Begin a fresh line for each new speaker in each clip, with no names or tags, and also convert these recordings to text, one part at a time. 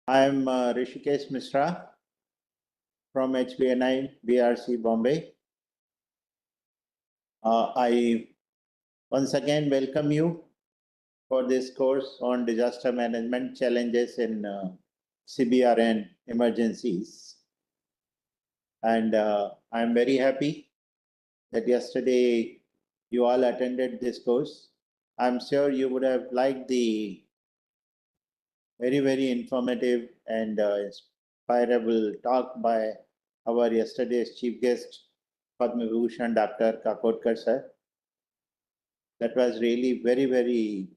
I'm Rishikesh Mishra from HBNI BRC Bombay. I once again welcome you for this course on disaster management challenges in CBRN emergencies. And I'm very happy that yesterday you all attended this course. I'm sure you would have liked the very informative and inspirable talk by our yesterday's chief guest, Padma Vibhushan Dr. Kakotkar sir. That was really very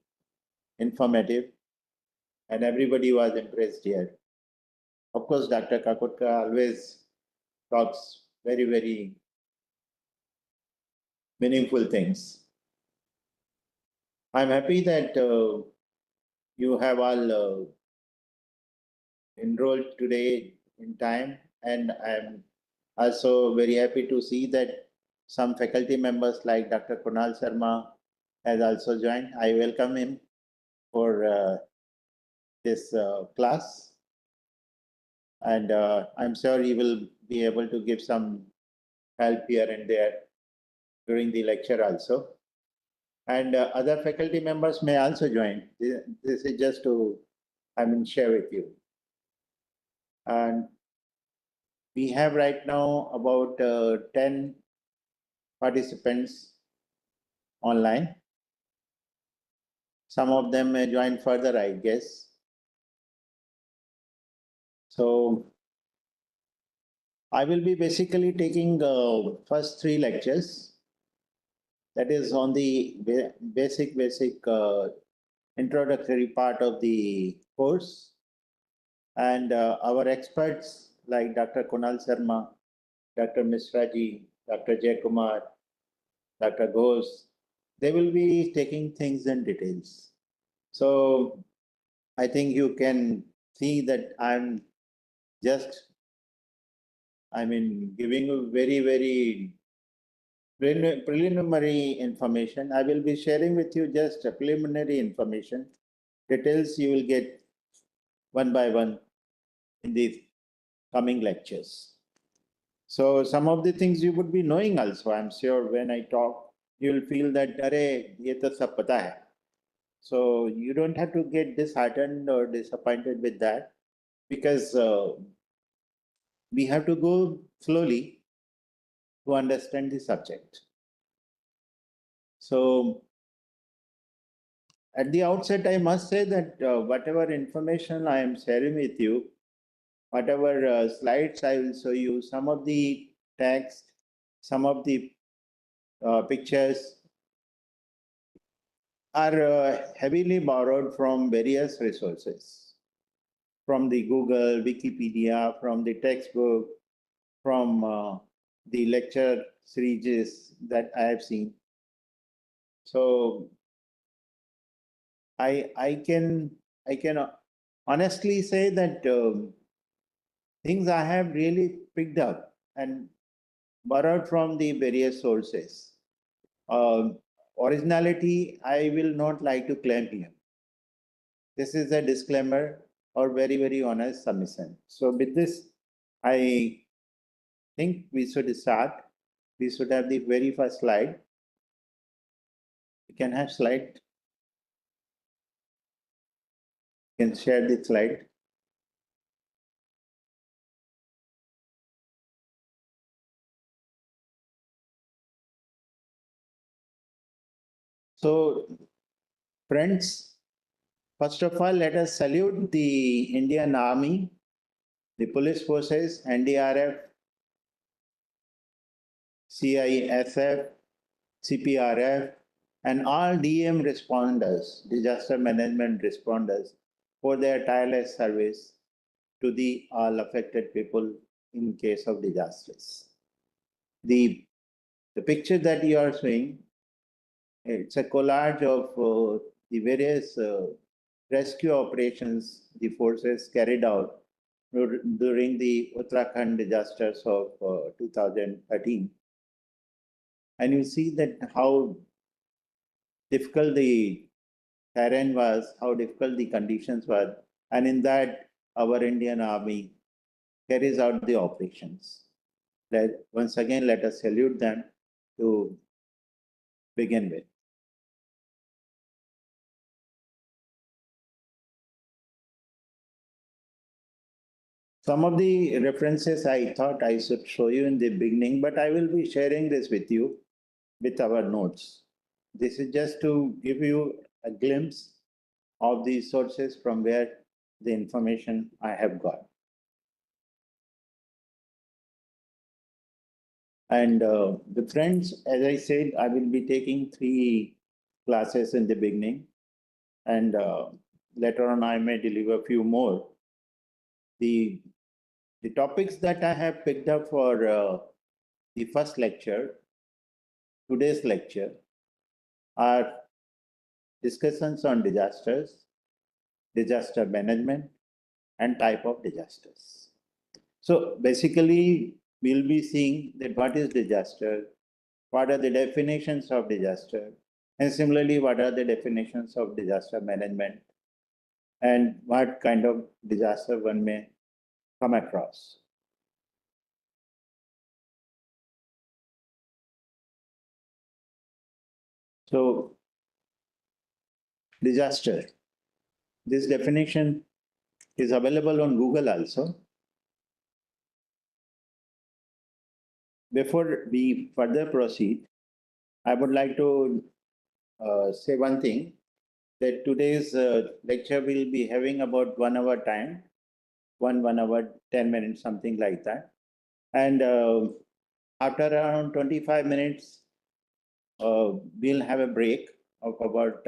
informative and everybody was impressed here. Of course, Dr. Kakotkar always talks very meaningful things. I'm happy that you have all enrolled today in time, and I'm also very happy to see that some faculty members like Dr. Kunal Sharma has also joined. I welcome him for this class, and I'm sure he will be able to give some help here and there during the lecture also. And other faculty members may also join. This is just to, share with you. And we have right now about 10 participants online. Some of them may join further, I guess. So I will be basically taking first 3 lectures. That is on the basic introductory part of the course. And our experts like Dr. Kunal Sharma, Dr. Misraji, Dr. Jay Kumar, Dr. Ghosh, they will be taking things in details. So I think you can see that I'm just, giving you very preliminary information. I will be sharing with you just a preliminary information. Details you will get one by one in the coming lectures. So some of the things you would be knowing also, I'm sure when I talk, you will feel that, "Arey, ye to sab pata hai." So you don't have to get disheartened or disappointed with that, because we have to go slowly to understand the subject. So at the outset, I must say that whatever information I am sharing with you, whatever slides I will show you, some of the text, some of the pictures are heavily borrowed from various resources, from the Google, Wikipedia, from the textbook, from the lecture series that I have seen. So I can honestly say that things I have really picked up and borrowed from the various sources. Originality, I will not like to claim here. This is a disclaimer or very honest submission. So with this, I think we should start. We should have the very first slide. We can have slide. You can share the slide. So friends, first of all, let us salute the Indian Army, the police forces, NDRF, CISF, CPRF, and all DM responders, disaster management responders, for their tireless service to the all affected people in case of disasters. The picture that you are seeing, it's a collage of the various rescue operations the forces carried out during the Uttarakhand disasters of 2013. And you see that how difficult the terrain was, how difficult the conditions were. And in that, our Indian Army carries out the operations. Once again, let us salute them to begin with. Some of the references I thought I should show you in the beginning, but I will be sharing this with you with our notes. This is just to give you a glimpse of the sources from where the information I have got. And the friends, as I said, I will be taking 3 classes in the beginning, and later on I may deliver a few more. The topics that I have picked up for the first lecture, today's lecture, are discussions on disasters, disaster management, and type of disasters. So basically, we'll be seeing that what is disaster, what are the definitions of disaster, and similarly, what are the definitions of disaster management, and what kind of disaster one may come across. So, disaster. This definition is available on Google also. Before we further proceed, I would like to say one thing, that today's lecture will be having about 1 hour time, 1 hour, 10 minutes, something like that. And after around 25 minutes, we'll have a break of about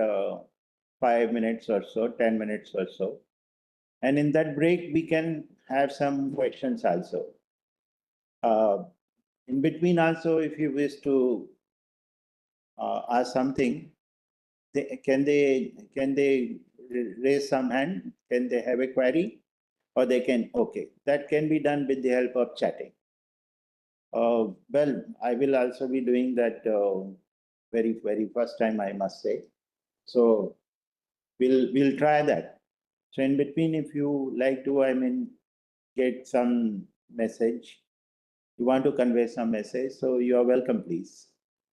5 minutes or so, 10 minutes or so. And in that break, we can have some questions also. In between also, if you wish to ask something, can they raise some hand? Can they have a query? Or they can, okay, that can be done with the help of chatting. Well, I will also be doing that very first time, I must say. So we'll try that. So in between, if you like to, get some message, you want to convey some message, so you are welcome, please.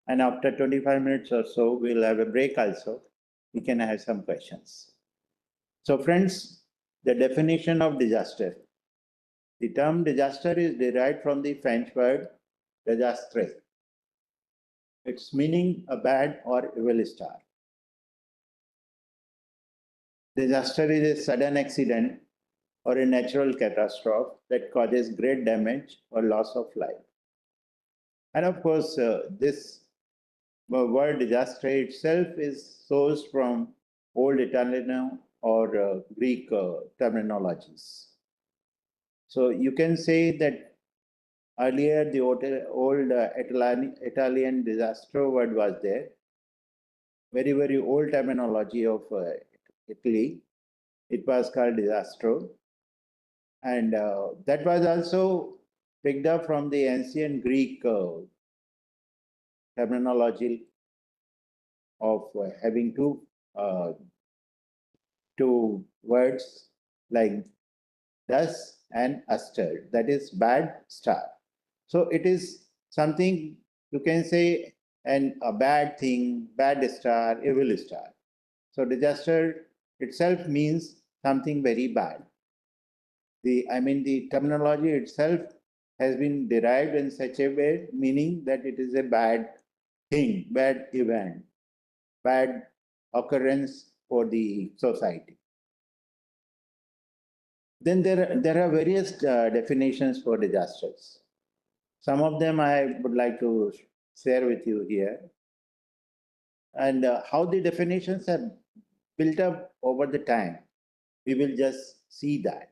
And after 25 minutes or so, we'll have a break also. We can have some questions. So friends, the definition of disaster. The term disaster is derived from the French word désastre. Its meaning a bad or evil star. Disaster is a sudden accident or a natural catastrophe that causes great damage or loss of life. And of course, this word disaster itself is sourced from Old Italian or Greek terminologies. So you can say that earlier the old Italian disaster word was there, very old terminology of Italy. It was called disaster, and that was also picked up from the ancient Greek terminology of having two words like thus and aster, that is bad star. So it is something you can say, and a bad thing, bad star, evil star. So disaster itself means something very bad. The terminology itself has been derived in such a way, meaning that it is a bad thing, bad event, bad occurrence for the society. Then there are various definitions for disasters. Some of them I would like to share with you here. And how the definitions are built up over the time, we will just see that.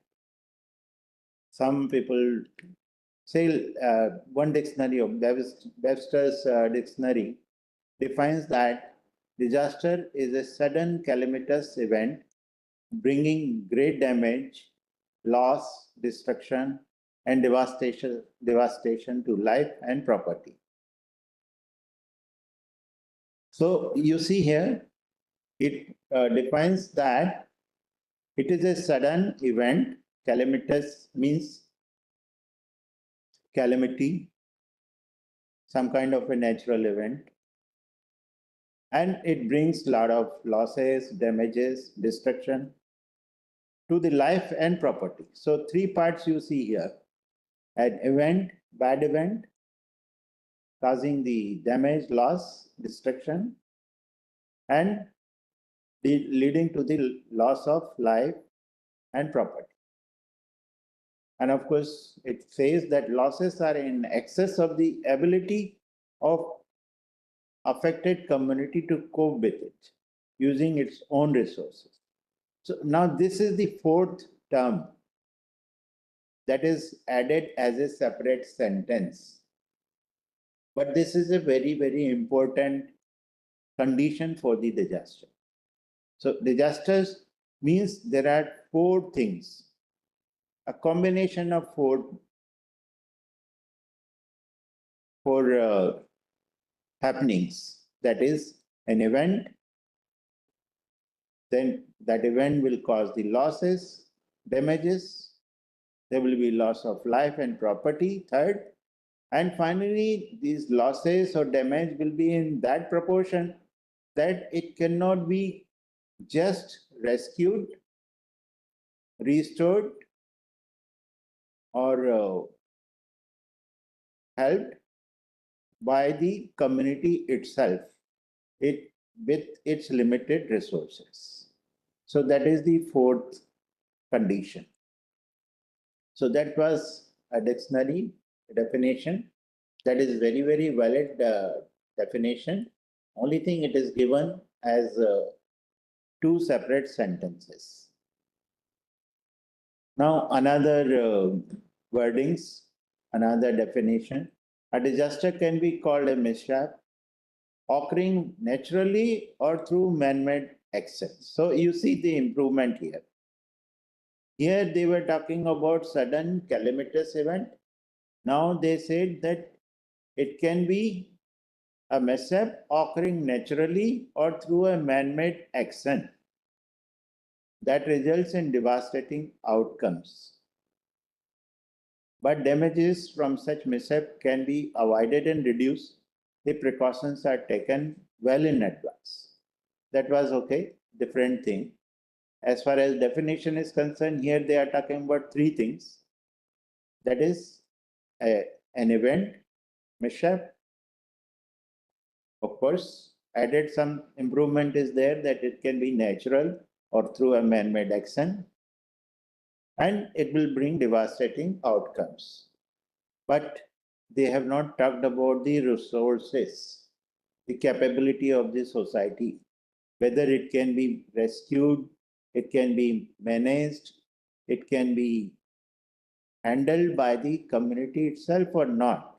Some people say one dictionary of Webster's dictionary defines that disaster is a sudden calamitous event bringing great damage, loss, destruction, and devastation to life and property. So you see here, it defines that it is a sudden event Calamitous means calamity, some kind of a natural event. And it brings a lot of losses, damages, destruction to the life and property. So three parts you see here. An event, bad event, causing the damage, loss, destruction, and leading to the loss of life and property. And of course, it says that losses are in excess of the ability of affected community to cope with it using its own resources. So now this is the fourth term that is added as a separate sentence. But this is a very, very important condition for the disaster. So disasters means there are four things, a combination of four happenings. That is an event, then that event will cause the losses, damages, there will be loss of life and property, third, and finally these losses or damage will be in that proportion that it cannot be just rescued, restored, or helped by the community itself, it with its limited resources. So that is the fourth condition. So that was a dictionary definition. That is very, very valid definition. Only thing it is given as two separate sentences. Now another wordings, another definition. A disaster can be called a mishap occurring naturally or through man-made actions. So you see the improvement here. Here they were talking about sudden calamitous event. Now they said that it can be a mishap occurring naturally or through a man-made action that results in devastating outcomes. But damages from such mishap can be avoided and reduced if precautions are taken well in advance. That was okay, different thing. As far as definition is concerned, here they are talking about three things. That is an event, mishap. Of course, added some improvement is there that it can be natural or through a man-made action, and it will bring devastating outcomes. But they have not talked about the resources, the capability of the society, whether it can be rescued, it can be managed, it can be handled by the community itself or not.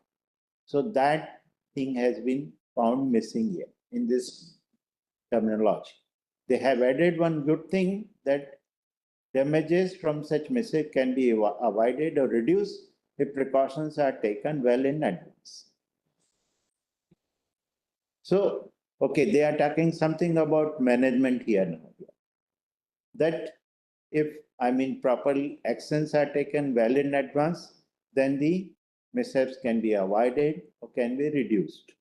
So that thing has been found missing here in this terminology. They have added one good thing that damages from such mishap can be avoided or reduced if precautions are taken well in advance. So, okay, they are talking something about management here now. That if, proper actions are taken well in advance, then the mishaps can be avoided or can be reduced.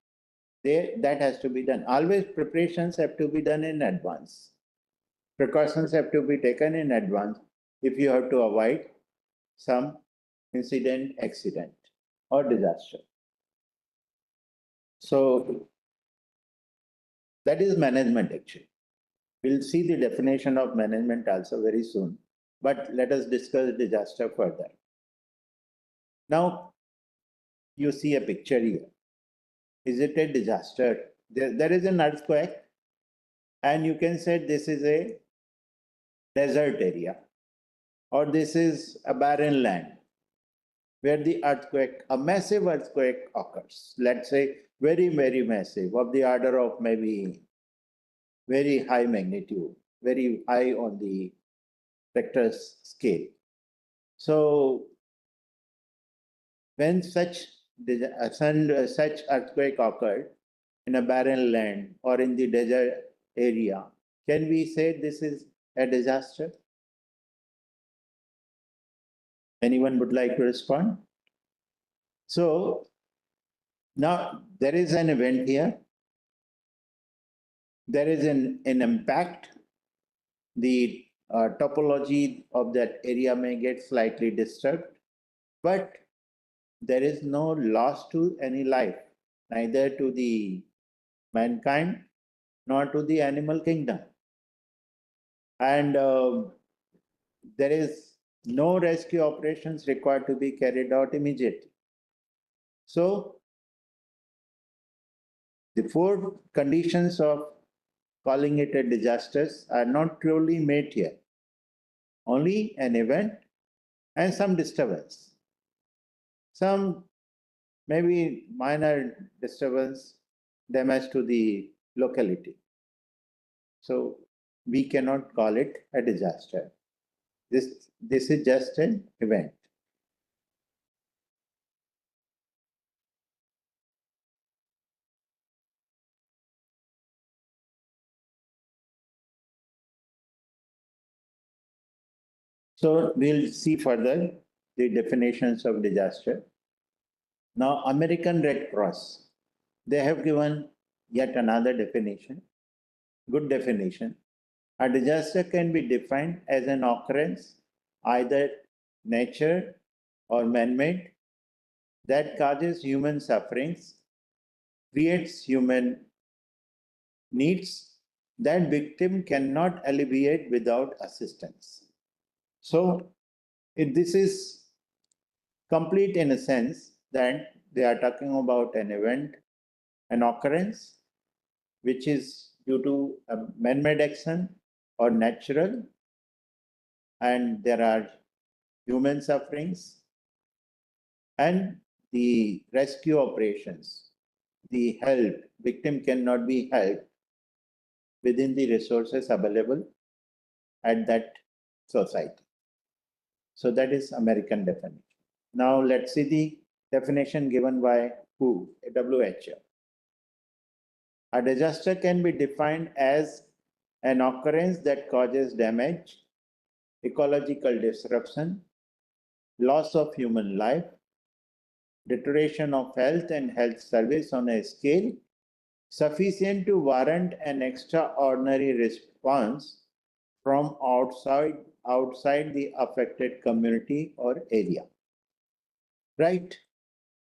That has to be done. Always preparations have to be done in advance. Precautions have to be taken in advance if you have to avoid some incident, accident, or disaster. So that is management actually. We'll see the definition of management also very soon, but let us discuss disaster further. Now, you see a picture here. Is it a disaster? There is an earthquake, and you can say this is a desert area, or this is a barren land where the earthquake, a massive earthquake occurs. Let's say very, very massive, of the order of maybe very high magnitude, very high on the Richter scale. So when such earthquake occurred in a barren land or in the desert area, can we say this is a disaster? Anyone would like to respond? So now there is an event here. There is an impact. The topology of that area may get slightly disturbed, but there is no loss to any life, neither to the mankind nor to the animal kingdom. And there is no rescue operations required to be carried out immediately. So the four conditions of calling it a disaster are not truly met here. Only an event and some disturbance. Some maybe minor disturbance, damage to the locality. So we cannot call it a disaster. This is just an event. So we'll see further the definitions of disaster. Now, American Red Cross, they have given yet another definition, good definition. A disaster can be defined as an occurrence, either nature or man-made, that causes human sufferings, creates human needs that victim cannot alleviate without assistance. So this is complete in a sense that they are talking about an event, an occurrence, which is due to a man-made action or natural, and there are human sufferings, and the rescue operations, the help, victim cannot be helped within the resources available at that society. So that is American definition. Now let's see the definition given by WHO. A disaster can be defined as an occurrence that causes damage, ecological disruption, loss of human life, deterioration of health and health service on a scale sufficient to warrant an extraordinary response from outside the affected community or area. Right?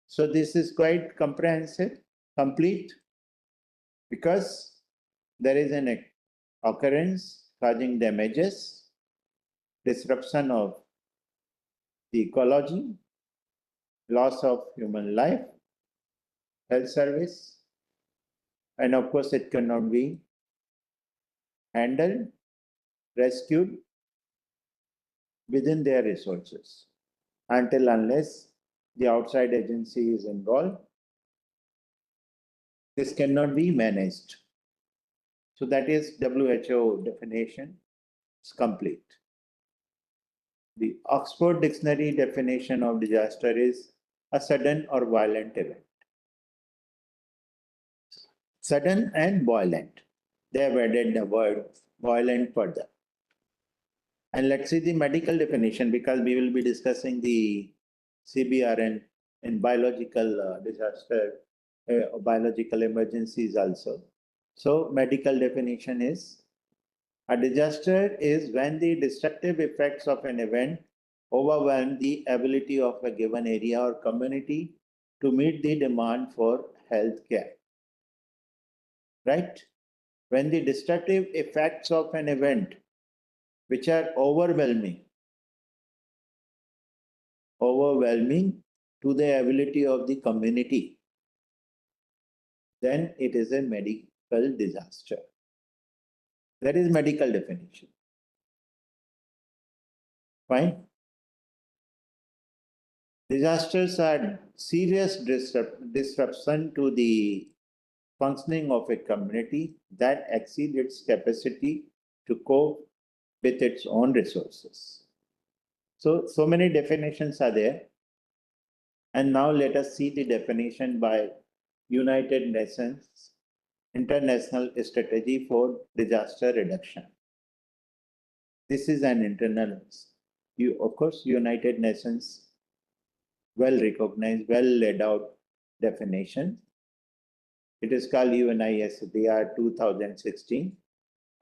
So this is quite comprehensive, complete, because there is an occurrence causing damages, disruption of the ecology, loss of human life, health service, and of course it cannot be handled, rescued within their resources until unless the outside agency is involved. This cannot be managed. So that is WHO definition. It's complete. The Oxford Dictionary definition of disaster is a sudden or violent event. Sudden and violent. They have added the word violent further. And let's see the medical definition, because we will be discussing the CBRN in biological disaster, biological emergencies also. So medical definition is, a disaster is when the destructive effects of an event overwhelm the ability of a given area or community to meet the demand for health care. Right? When the destructive effects of an event, which are overwhelming to the ability of the community, then it is a medical disaster. That is medical definition. Fine. Disasters are serious disruption to the functioning of a community that exceed its capacity to cope with its own resources. So many definitions are there. And now let us see the definition by United Nations International Strategy for Disaster Reduction. This is an internal of course, United Nations well recognized, well laid out definition. It is called UNISDR 2016,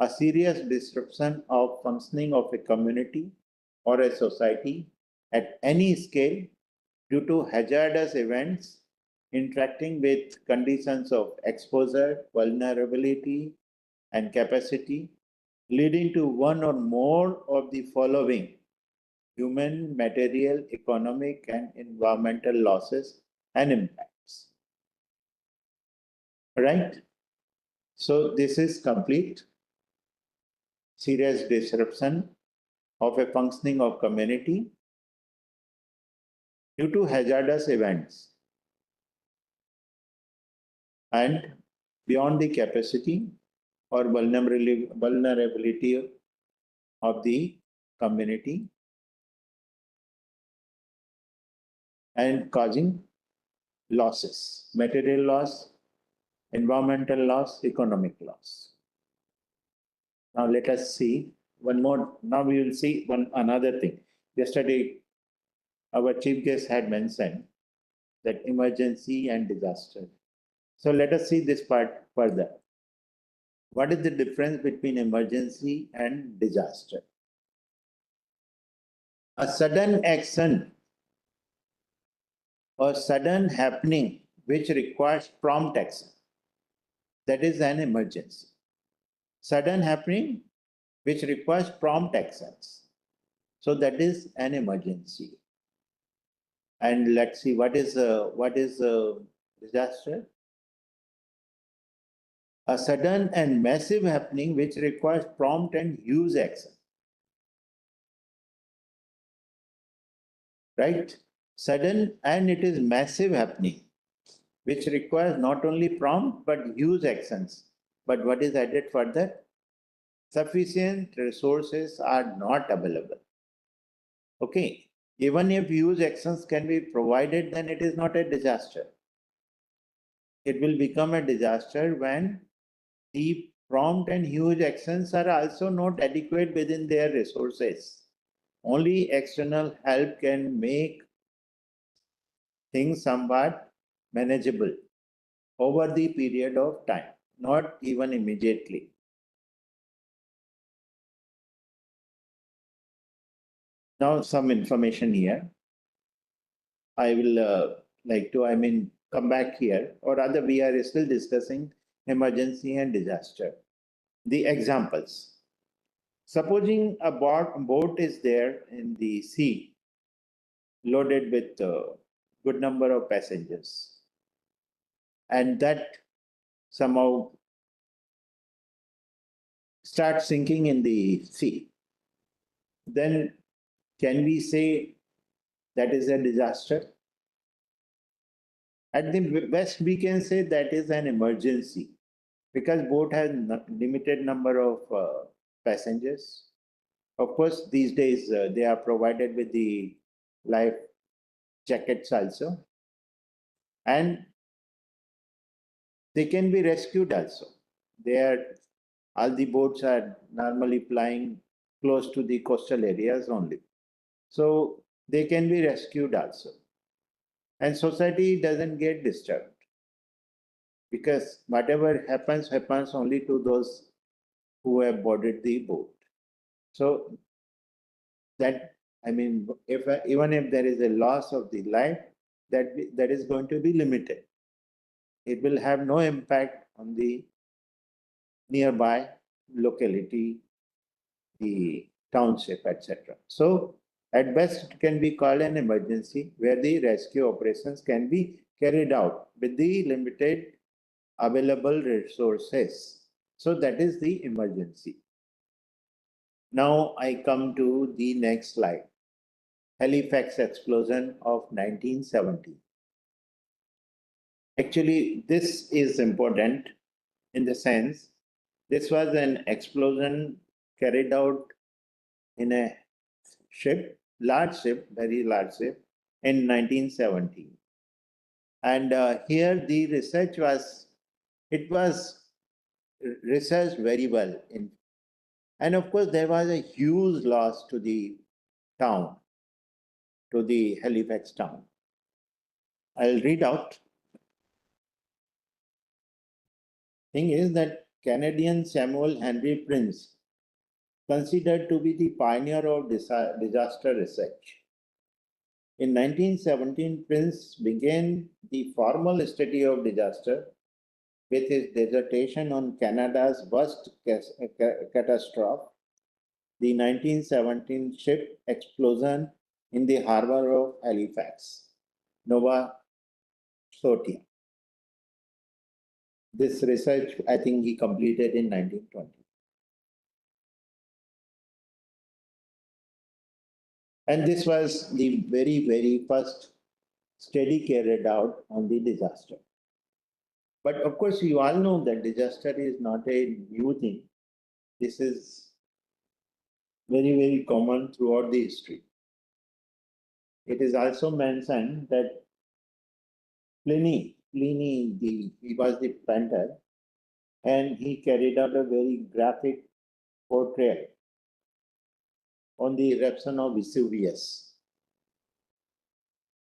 a serious disruption of functioning of a community or a society at any scale due to hazardous events interacting with conditions of exposure, vulnerability, and capacity, leading to one or more of the following human, material, economic, and environmental losses and impacts. Right? So this is complete serious disruption of a functioning of community due to hazardous events and beyond the capacity or vulnerability of the community and causing losses, material loss, environmental loss, economic loss. Now let us see one more. Now we will see one another thing. Yesterday, our chief guest had mentioned that emergency and disaster. So let us see this part further. What is the difference between emergency and disaster? A sudden action or sudden happening which requires prompt action, that is an emergency. Sudden happening which requires prompt actions, so that is an emergency. And let's see what is a disaster. A sudden and massive happening which requires prompt and huge action. Right? Sudden and it is massive happening, which requires not only prompt but huge actions. But what is added further? Sufficient resources are not available. Okay, even if huge actions can be provided, then it is not a disaster. It will become a disaster when the prompt and huge actions are also not adequate within their resources. Only external help can make things somewhat manageable over the period of time, not even immediately. Now, some information here. I will come back here, or rather, we are still discussing emergency and disaster. The examples. Supposing a boat is there in the sea, loaded with a good number of passengers, and that somehow starts sinking in the sea, then can we say that is a disaster? At the best, we can say that is an emergency because boat has limited number of passengers. Of course, these days they are provided with the life jackets also, and they can be rescued also. All the boats are normally plying close to the coastal areas only, so they can be rescued also, and society doesn't get disturbed because whatever happens only to those who have boarded the boat. So that, I mean, even if there is a loss of the life, that is going to be limited. It will have no impact on the nearby locality, the township, etc. So at best, it can be called an emergency where the rescue operations can be carried out with the limited available resources. So that is the emergency. Now I come to the next slide. Halifax explosion of 1970. Actually, this is important in the sense this was an explosion carried out in a ship, large ship, very large ship, in 1970. And here the research was researched very well. And of course, there was a huge loss to the town, to the Halifax town. I'll read out. Thing is that Canadian Samuel Henry Prince, considered to be the pioneer of disaster research. In 1917, Prince began the formal study of disaster with his dissertation on Canada's worst catastrophe, the 1917 ship explosion in the harbor of Halifax, Nova Scotia. This research, I think he completed in 1920. And this was the very, very first study carried out on the disaster. But of course, you all know that disaster is not a new thing. This is very, very common throughout the history. It is also mentioned that Pliny, he was the painter, and he carried out a very graphic portrait on the eruption of Vesuvius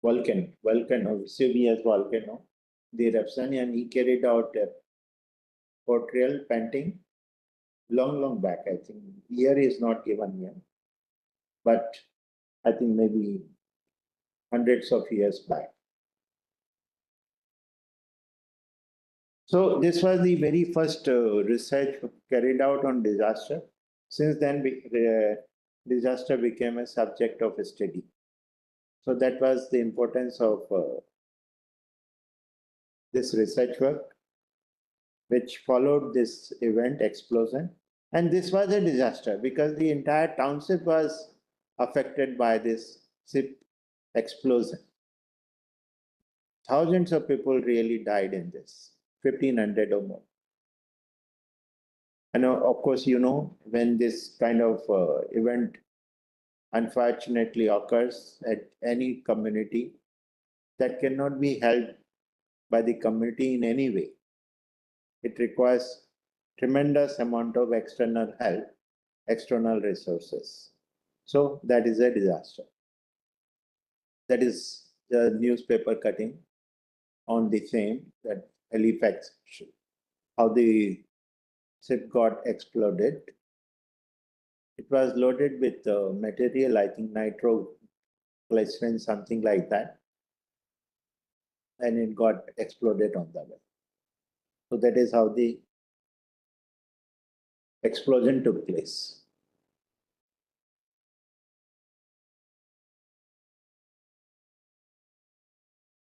volcano, Vesuvius volcano, the eruption, and he carried out a portrayal painting long back. I think year is not given here, but I think maybe hundreds of years back. So this was the very first research carried out on disaster. Since then, disaster became a subject of study. So that was the importance of this research work, which followed this event explosion. And this was a disaster because the entire township was affected by this ship explosion. Thousands of people really died in this, 1,500 or more. And of course, when this kind of event unfortunately occurs at any community, that cannot be helped by the community in any way. It requires tremendous amount of external help, external resources. So that is a disaster. That is the newspaper cutting on the same, that Halifax, how the ship got exploded. It was loaded with material, I think nitroglycerin, something like that, and it got exploded on the way. So that is how the explosion took place.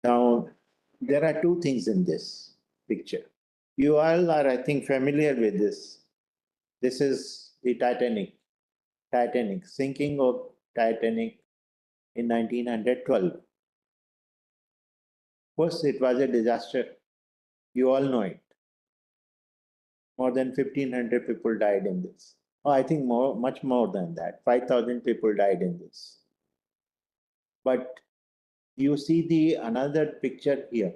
Now, there are two things in this picture. You all are, I think, familiar with this. This is the Titanic, sinking of Titanic in 1912. Of course, it was a disaster. You all know it. More than 1,500 people died in this. Oh, I think much more than that. 5,000 people died in this. But you see the another picture here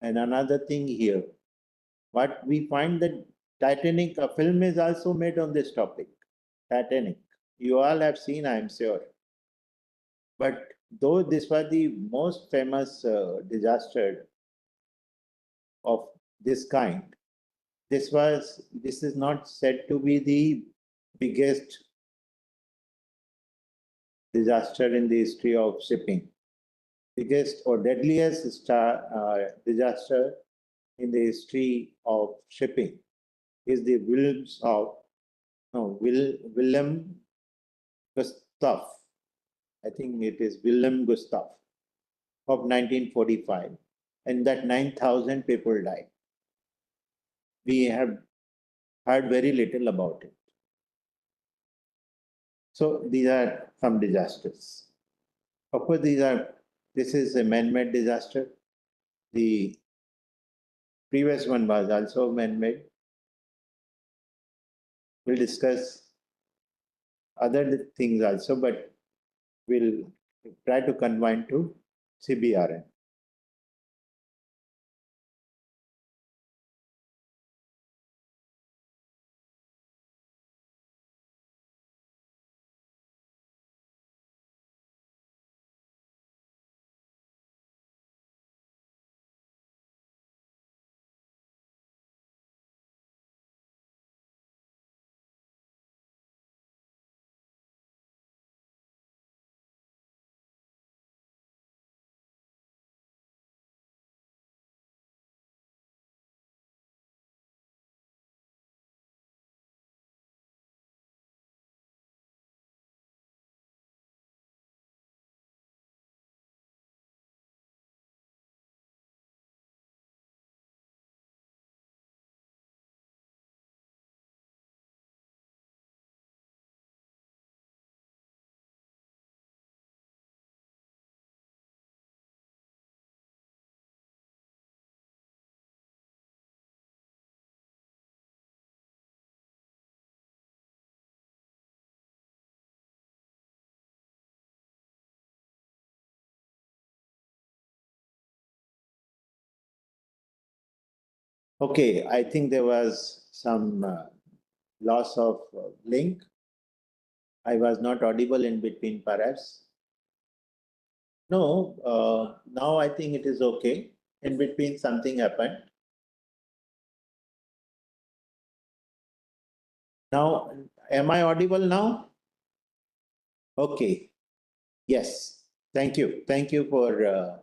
and another thing here. What we find that Titanic, a film is also made on this topic. Titanic. You all have seen, I am sure. But though this was the most famous disaster of this kind, this is not said to be the biggest disaster in the history of shipping. Biggest or deadliest disaster in the history of shipping is the Wilhelm Gustav. I think it is Wilhelm Gustav of 1945, and that 9,000 people died. We have heard very little about it. So these are some disasters. Of course, this is a man-made disaster. The previous one was also man-made. We'll discuss other things also, but we'll try to confine to CBRN. Okay, I think there was some loss of link. I was not audible in between, perhaps. No, now I think it is okay. In between, something happened. Now, am I audible now? Okay. Yes. Thank you. Thank you for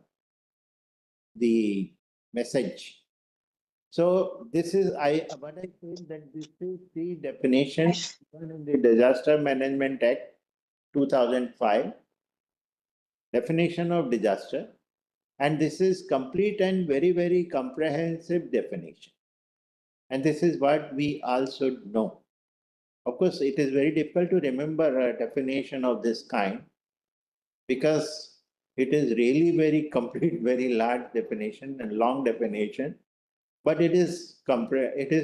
the message. So this is what I feel that this is the definition given in the Disaster Management Act 2005, definition of disaster, and this is complete and very, very comprehensive definition. And this is what we all should know. Of course, it is very difficult to remember a definition of this kind because it is really very complete, very large definition and long definition, but it is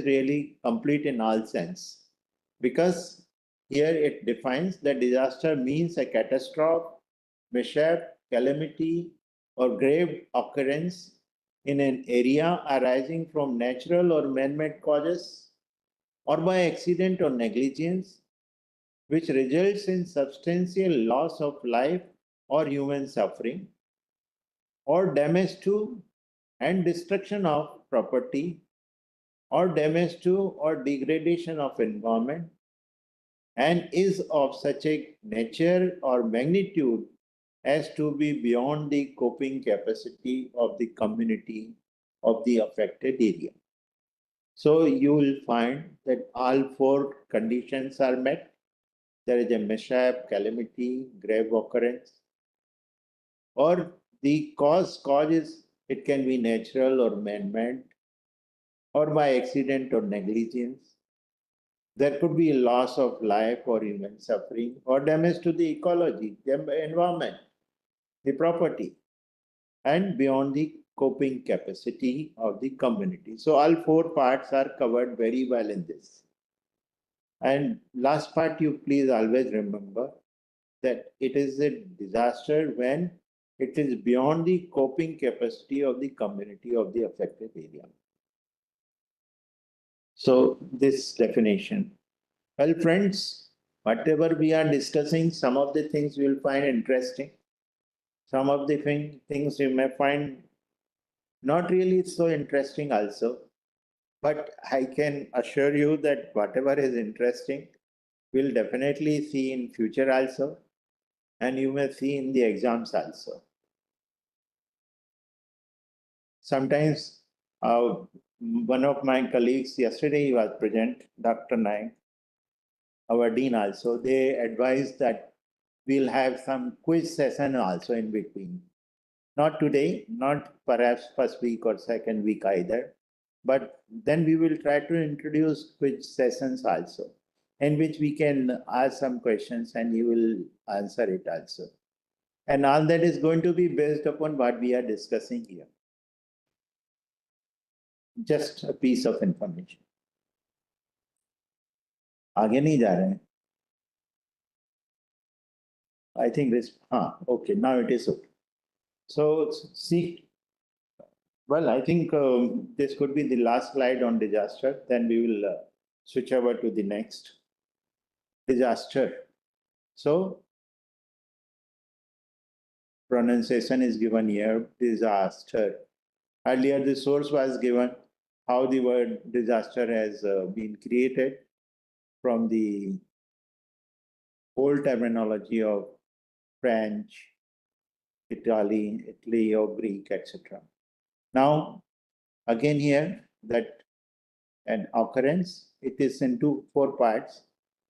really complete in all sense because here it defines that disaster means a catastrophe, mishap, calamity, or grave occurrence in an area arising from natural or man-made causes or by accident or negligence, which results in substantial loss of life or human suffering, or damage to and destruction of property, or damage to or degradation of environment, and is of such a nature or magnitude as to be beyond the coping capacity of the community of the affected area. So you will find that all four conditions are met. There is a mishap, calamity, grave occurrence, or the cause is, it can be natural or man-made, or by accident or negligence. There could be a loss of life or even suffering or damage to the ecology, the environment, the property, and beyond the coping capacity of the community. So all four parts are covered very well in this. And last part, you please always remember that it is a disaster when it is beyond the coping capacity of the community of the affected area. So this definition. Well, friends, whatever we are discussing, some of the things you will find interesting. Some of the things you may find not really so interesting also. But I can assure you that whatever is interesting, we'll definitely see in future also. And you may see in the exams also. Sometimes one of my colleagues yesterday he was present, Dr. Naik, our dean also, they advised that we'll have some quiz session also in between. Not today, not perhaps first week or second week either, but then we will try to introduce quiz sessions also, in which we can ask some questions and you will answer it also. And all that is going to be based upon what we are discussing here. Just a piece of information. आगे नहीं जा रहे हैं. I think this, okay, now it is okay. So see, well, I think this could be the last slide on disaster. Then we will switch over to the next disaster. So pronunciation is given here, disaster. Earlier, the source was given, how the word disaster has been created from the old terminology of French, Italy or Greek, etc. Now, again here, that an occurrence, it is into four parts.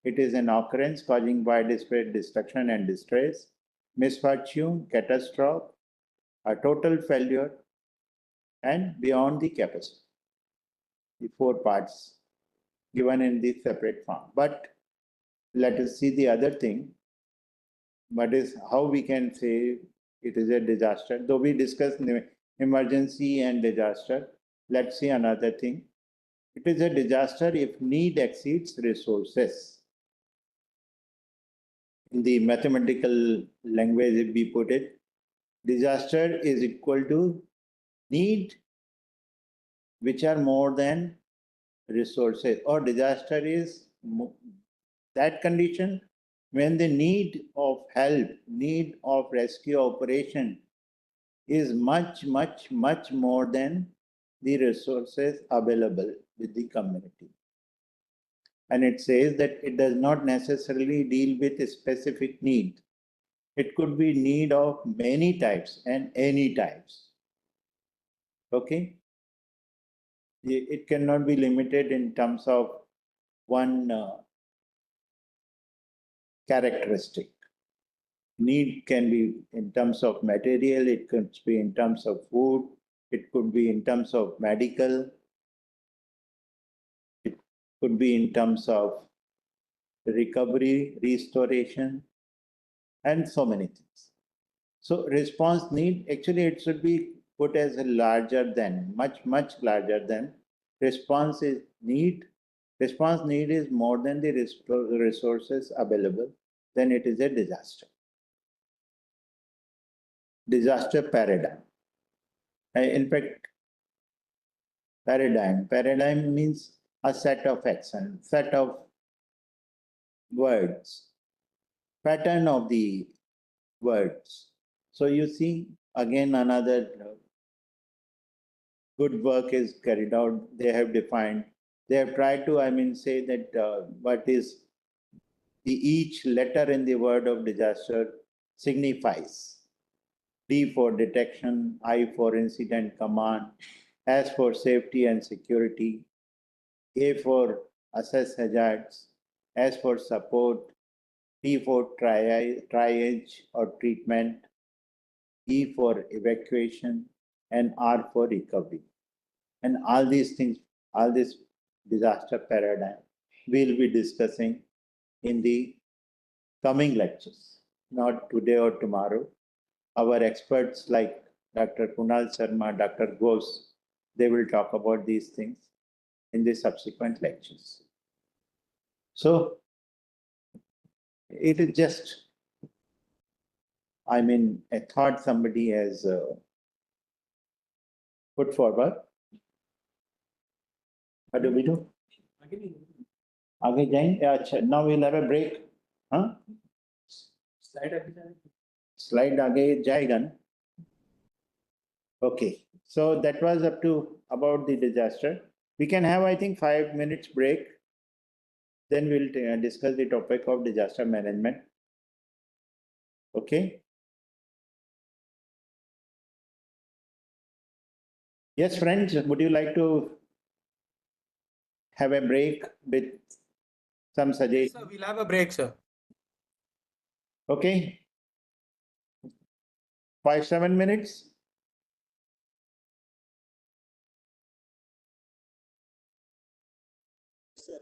It is an occurrence causing widespread destruction and distress, misfortune, catastrophe, a total failure, and beyond the capacity. The four parts given in the separate form. But let us see the other thing. What is how we can say it is a disaster? Though we discussed emergency and disaster, let's see another thing. It is a disaster if need exceeds resources. In the mathematical language, if we put it, disaster is equal to need which are more than resources, or disaster is that condition when the need of help, need of rescue operation is much, much, much more than the resources available with the community. And it says that it does not necessarily deal with a specific need. It could be need of many types and any types. Okay? It cannot be limited in terms of one characteristic. Need can be in terms of material, it could be in terms of food, it could be in terms of medical, it could be in terms of recovery, restoration, and so many things. So response need, actually it should be put as a larger than, much, much larger than. Response is need. Response need is more than the resources available, then it is a disaster. Disaster paradigm. In fact, paradigm means a set of actions, set of words, pattern of the words. So you see, again, another good work is carried out. They have defined, they have tried to, say that what is each letter in the word of disaster signifies. D for detection, I for incident command, S for safety and security, A for assess hazards, S for support, T for triage or treatment, E for evacuation, and R for recovery. And all these things, all this disaster paradigm, we'll be discussing in the coming lectures, not today or tomorrow. Our experts like Dr. Kunal Sharma, Dr. Ghosh, they will talk about these things in the subsequent lectures. So it is just, a thought somebody has put forward. What do we do? आगे जाएंगे अच्छा now we'll have a break हाँ slide आगे जाएगा ना okay so that was up to about the disaster we can have I think 5 minutes break then we'll discuss the topic of disaster management okay yes friends would you like to have a break with some suggestions?
Sir, we'll have a break, sir.
Okay. 5-7 minutes. Yes,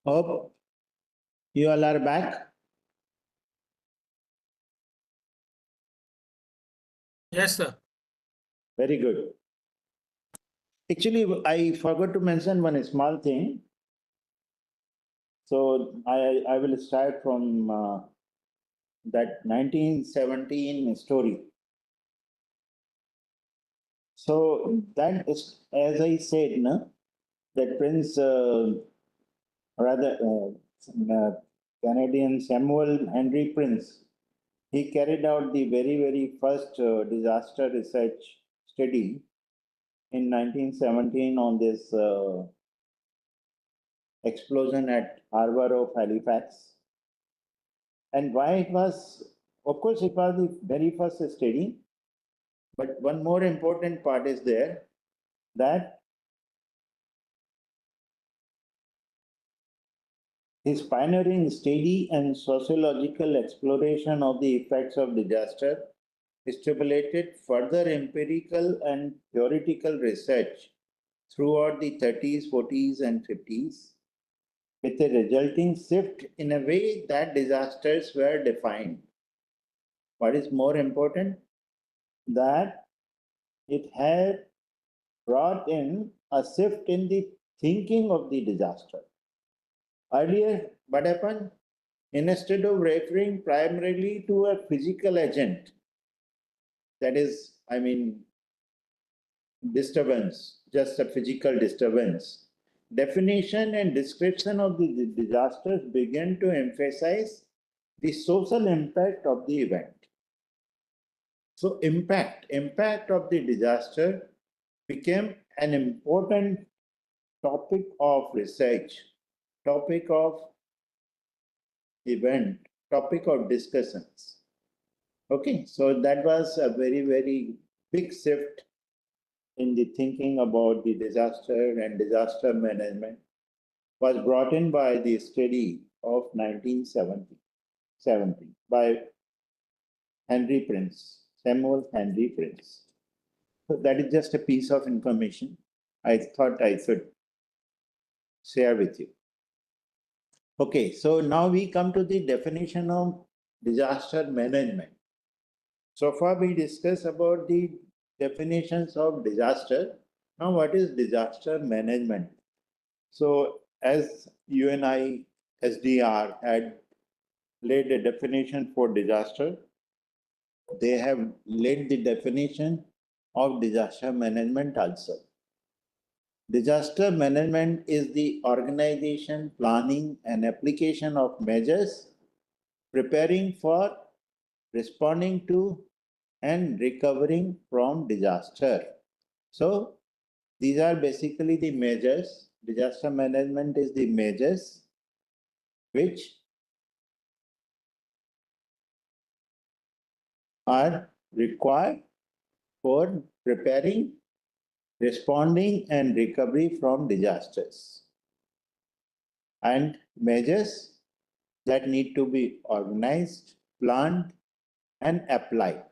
Hope you all are back.
Yes, sir.
Very good. Actually, I forgot to mention one small thing. So I will start from that 1917 story. So that is, as I said, no, that Prince, rather Canadian Samuel Henry Prince, he carried out the very first disaster research study in 1917 on this explosion at harbor of Halifax. And why it was, of course, it was the very first study, but one more important part is there that his pioneering study and sociological exploration of the effects of disaster stimulated further empirical and theoretical research throughout the 30s, 40s, and 50s, with a resulting shift in a way that disasters were defined. What is more important? That it had brought in a shift in the thinking of the disaster. Earlier, what happened? Instead of referring primarily to a physical agent, that is, disturbance, just a physical disturbance, definition and description of the disasters began to emphasize the social impact of the event. So impact of the disaster became an important topic of research, topic of event, topic of discussions. Okay, so that was a very big shift in the thinking about the disaster and disaster management was brought in by the study of 1970 by Henry Prince, Samuel Henry Prince. So that is just a piece of information I thought I should share with you. Okay, so now we come to the definition of disaster management. So far we discussed about the definitions of disaster. Now what is disaster management? So as you and I, SDR, had laid a definition for disaster, they have laid the definition of disaster management also. Disaster management is the organization, planning, and application of measures preparing for, responding to, and recovering from disaster. So, these are basically the measures. Disaster management is the measures which are required for preparing, responding, and recovery from disasters. And measures that need to be organized, planned, and applied.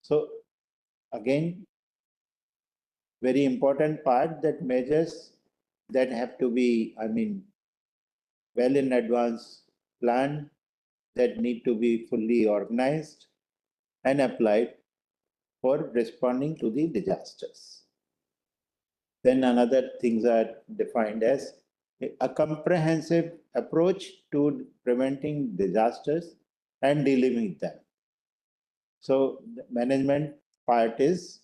So, again, very important part that measures that have to be, well in advance planned, that need to be fully organized and applied for responding to the disasters. Then another things are defined as a comprehensive approach to preventing disasters and dealing with them. So the management part is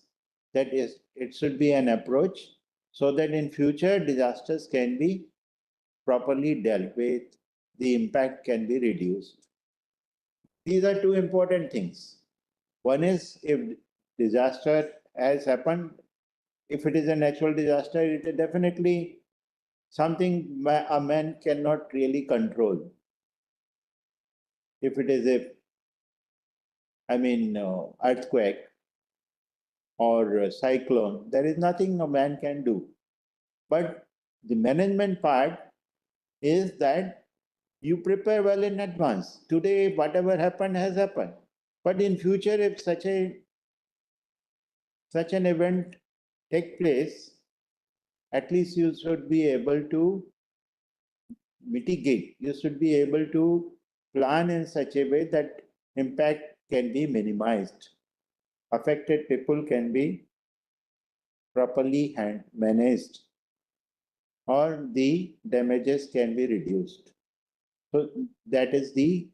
that is it should be an approach so that in future disasters can be properly dealt with, the impact can be reduced. These are two important things. One is if disaster has happened, if it is a natural disaster, it is definitely something a man cannot really control. If it is earthquake or a cyclone, there is nothing a man can do. But the management part is that you prepare well in advance. Today, whatever happened has happened. But in future, if such an event take place, at least you should be able to mitigate, you should be able to plan in such a way that impact can be minimized. Affected people can be properly managed, or the damages can be reduced. So that is the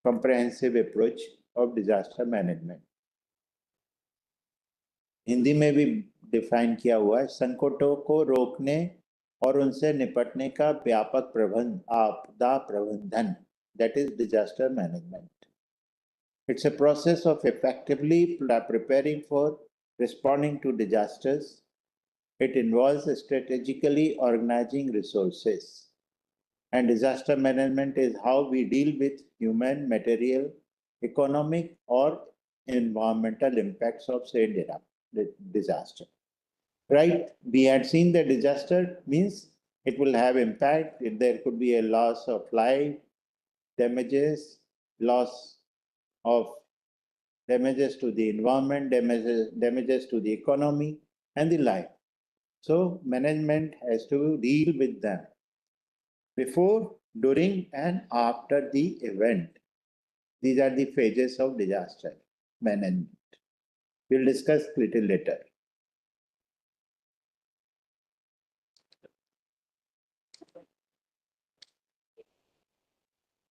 comprehensive approach of disaster management. Hindi में भी define किया हुआ है, संकटों को रोकने और उनसे निपटने का व्यापक प्रबंध, आपदा प्रबंधन, that is disaster management. It's a process of effectively preparing for responding to disasters. It involves strategically organizing resources. And disaster management is how we deal with human, material, economic, or environmental impacts of said disaster. Right? We had seen that disaster means it will have impact. There could be a loss of life, damages, loss of damages to the environment, damages to the economy, and the like. So management has to deal with them before, during, and after the event. These are the phases of disaster management. We'll discuss little later.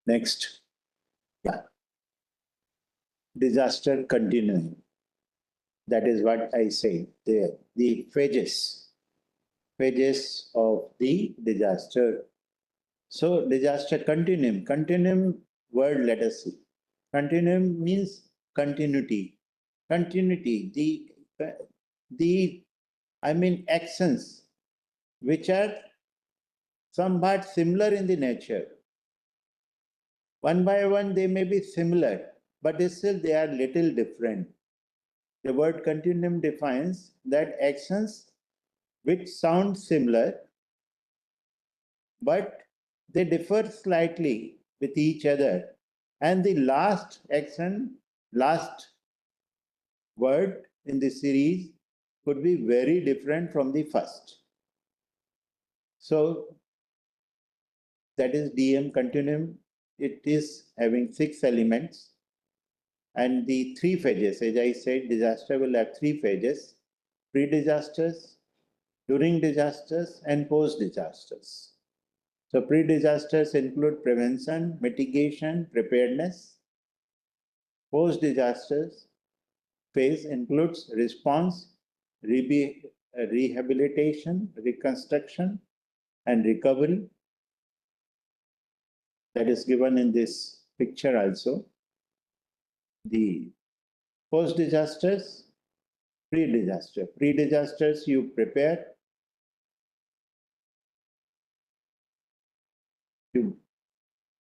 Next. Yeah. Disaster continuing. That is what I say there. The phases of the disaster. So disaster continuum word, let us see. Continuum means continuity. Continuity, actions which are somewhat similar in the nature. One by one, they may be similar, but still they are little different. The word continuum defines that actions which sound similar, but they differ slightly with each other. And the last action, last word in the series could be very different from the first. So that is DM continuum. It is having 6 elements. And the 3 phases, as I said, disaster will have 3 phases: pre-disasters, during disasters, and post-disasters. So pre-disasters include prevention, mitigation, preparedness. Post-disasters phase includes response, rehabilitation, reconstruction, and recovery. That is given in this picture also. The post-disasters, pre-disaster. Pre-disasters, you prepare,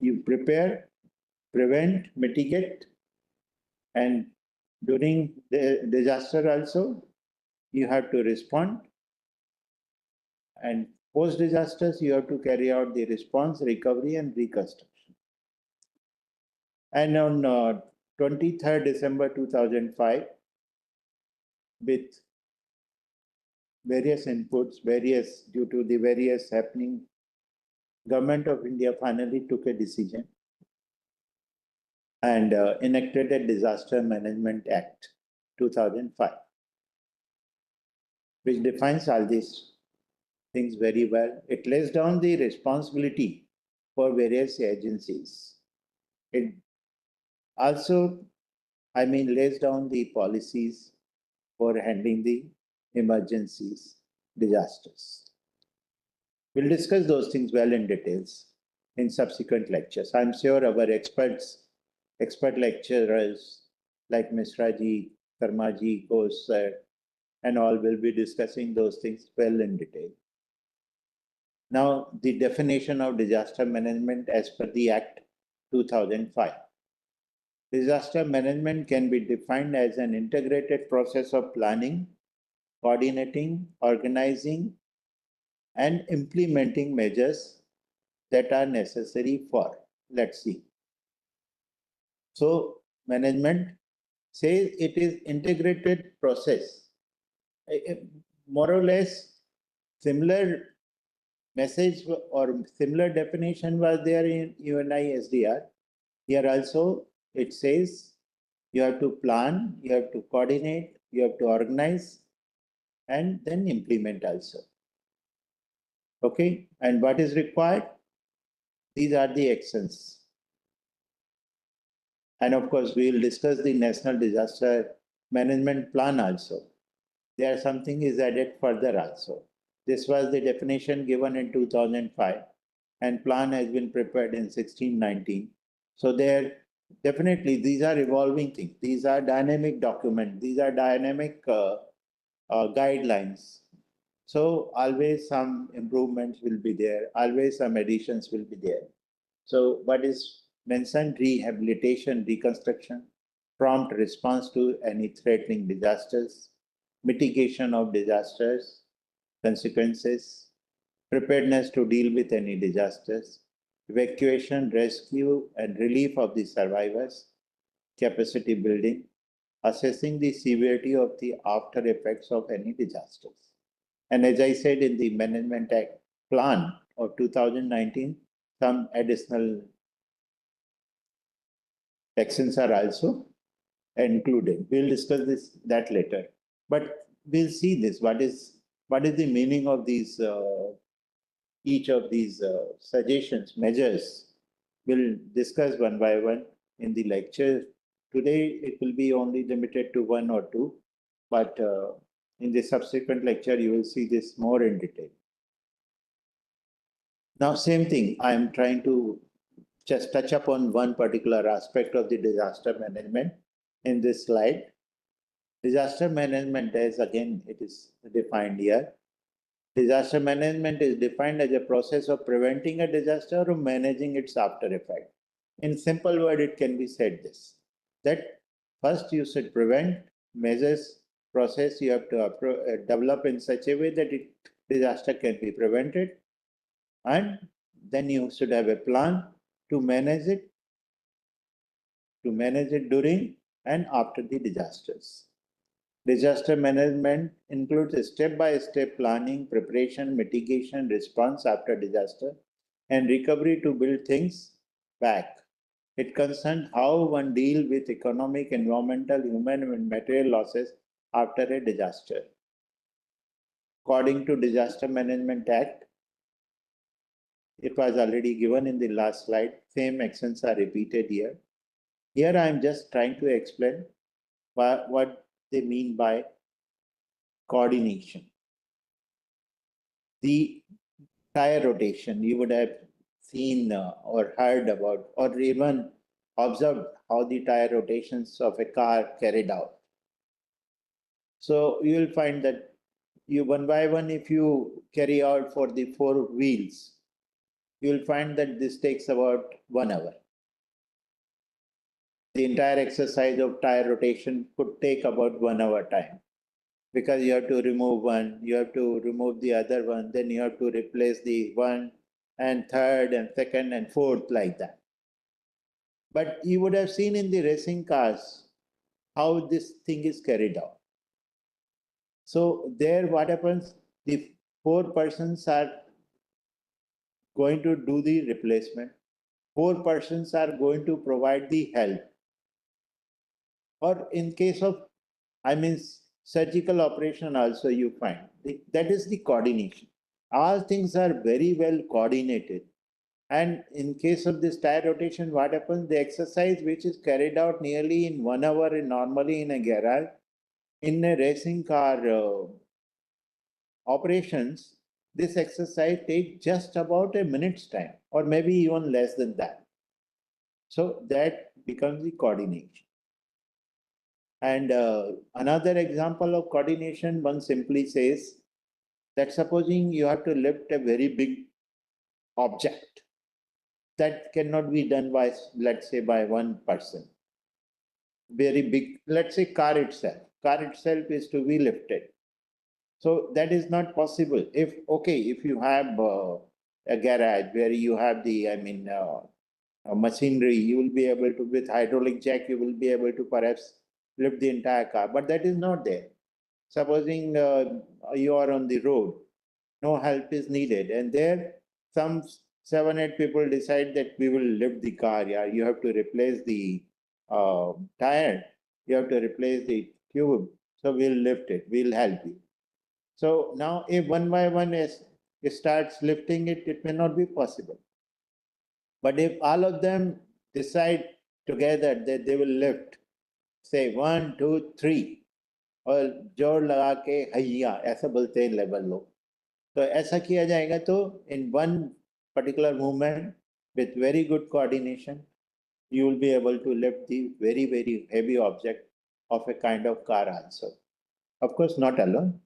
you prepare, prevent, mitigate, and during the disaster also, you have to respond. And post-disasters, you have to carry out the response, recovery, and reconstruction. And on 23rd December 2005, with various inputs, due to the various happening, Government of India finally took a decision and enacted a Disaster Management Act 2005, which defines all these things very well. It lays down the responsibility for various agencies. It also, lays down the policies for handling the emergencies, disasters. We'll discuss those things well in details in subsequent lectures. I'm sure our expert lecturers like Misra ji, Karma ji, Ghosh sir, and all will be discussing those things well in detail. Now, the definition of disaster management as per the Act 2005. Disaster management can be defined as an integrated process of planning, coordinating, organizing, and implementing measures that are necessary for. Let's see. So management says it is integrated process. More or less similar message or similar definition was there in UNI SDR. Here also it says you have to plan, you have to coordinate, you have to organize, and then implement also. Okay, and what is required? These are the actions. And of course, we will discuss the National Disaster Management Plan also. There something is added further also. This was the definition given in 2005, and plan has been prepared in 1619. So there definitely these are evolving things. These are dynamic documents. These are dynamic guidelines. So always some improvements will be there. Always some additions will be there. So what is mentioned: rehabilitation, reconstruction, prompt response to any threatening disasters, mitigation of disasters, consequences, preparedness to deal with any disasters, evacuation, rescue, and relief of the survivors, capacity building, assessing the severity of the after effects of any disasters. And as I said in the Management Act Plan of 2019, some additional actions are also included. We'll discuss that later. But we'll see this. What is the meaning of these each of these suggestions, measures? We'll discuss one by one in the lecture. Today it will be only limited to one or two, but in the subsequent lecture you will see this more in detail. Now, same thing, I am trying to just touch upon one particular aspect of the disaster management in this slide. Disaster management is, again, it is defined here. Disaster management is defined as a process of preventing a disaster or managing its after effect. In simple word, it can be said this, that first you should prevent measures, process you have to develop in such a way that disaster can be prevented, and then you should have a plan to manage it during and after the disasters. Disaster management includes step-by-step planning, preparation, mitigation, response after disaster, and recovery to build things back. It concerns how one deals with economic, environmental, human, and material losses after a disaster. According to Disaster Management Act, it was already given in the last slide. Same actions are repeated here. Here I am just trying to explain what they mean by coordination. The tire rotation, you would have seen or heard about or even observed how the tire rotations of a car carried out. So you will find that you one by one, if you carry out for the 4 wheels, you will find that this takes about 1 hour. The entire exercise of tire rotation could take about 1 hour time, because you have to remove one, you have to remove the other one, then you have to replace the one and third and second and fourth, like that. But you would have seen in the racing cars how this thing is carried out. So there what happens, the 4 persons are going to do the replacement, 4 persons are going to provide the help. Or in case of, surgical operation also, you find that is the coordination. All things are very well coordinated. And in case of this tire rotation, what happens? The exercise which is carried out nearly in 1 hour normally in a garage, in a racing car operations, this exercise takes just about a minute's time, or maybe even less than that. So that becomes the coordination. And another example of coordination, one simply says that supposing you have to lift a very big object, that cannot be done by, let's say, by one person. Very big, let's say car itself is to be lifted. So that is not possible. If you have a garage where you have the, machinery, you will be able to, with hydraulic jack, you will be able to perhaps lift the entire car, but that is not there. Supposing you are on the road no help is needed. And there, some 7, 8 people decide that we will lift the car. Yeah, you have to replace the tire, you have to replace the tube. So we'll lift it, we'll help you. So now, if one by one it starts lifting it, it may not be possible. But if all of them decide together that they will lift, say 1, 2, 3, और जोर लगा के हैया ऐसा बोलते हैं level लोग, तो ऐसा किया जाएगा तो in one particular movement with very good coordination you will be able to lift the very very heavy object of a kind of car also. Of course not alone,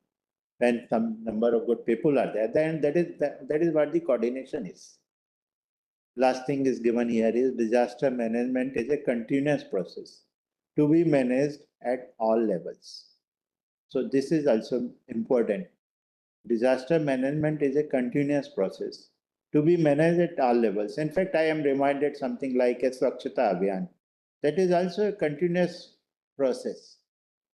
when some number of good people are there, then that is what the coordination is. Last thing is given here is disaster management is a continuous process to be managed at all levels. So this is also important. Disaster management is a continuous process to be managed at all levels. In fact, I am reminded something like a Swachhata Abhiyan. That is also a continuous process.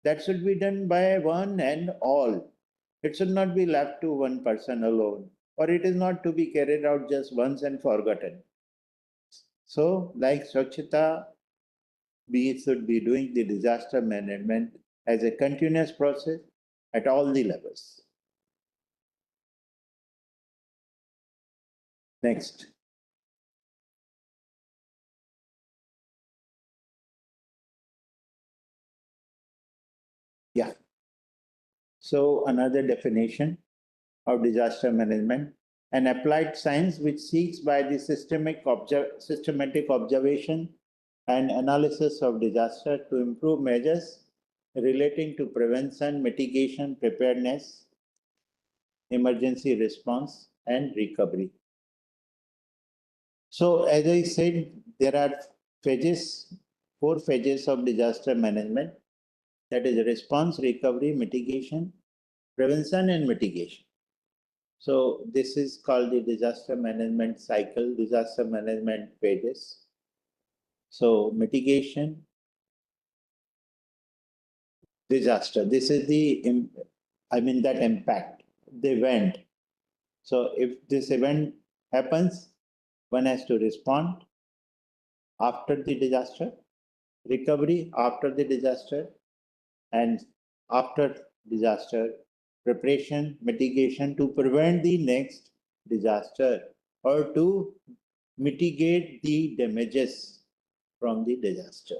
That should be done by one and all. It should not be left to one person alone, or it is not to be carried out just once and forgotten. So, like Swachhata, we should be doing the disaster management as a continuous process at all the levels. Next. Yeah. So another definition of disaster management, an applied science which seeks by the systematic observation and analysis of disaster to improve measures relating to prevention, mitigation, preparedness, emergency response, and recovery. So as I said, there are phases, 4 phases of disaster management. That is response, recovery, mitigation, prevention, and mitigation. So this is called the disaster management cycle, disaster management phases. So mitigation, disaster. This is the, that impact, the event. So if this event happens, one has to respond after the disaster, recovery after the disaster, and after disaster, preparation, mitigation to prevent the next disaster or to mitigate the damages from the disaster.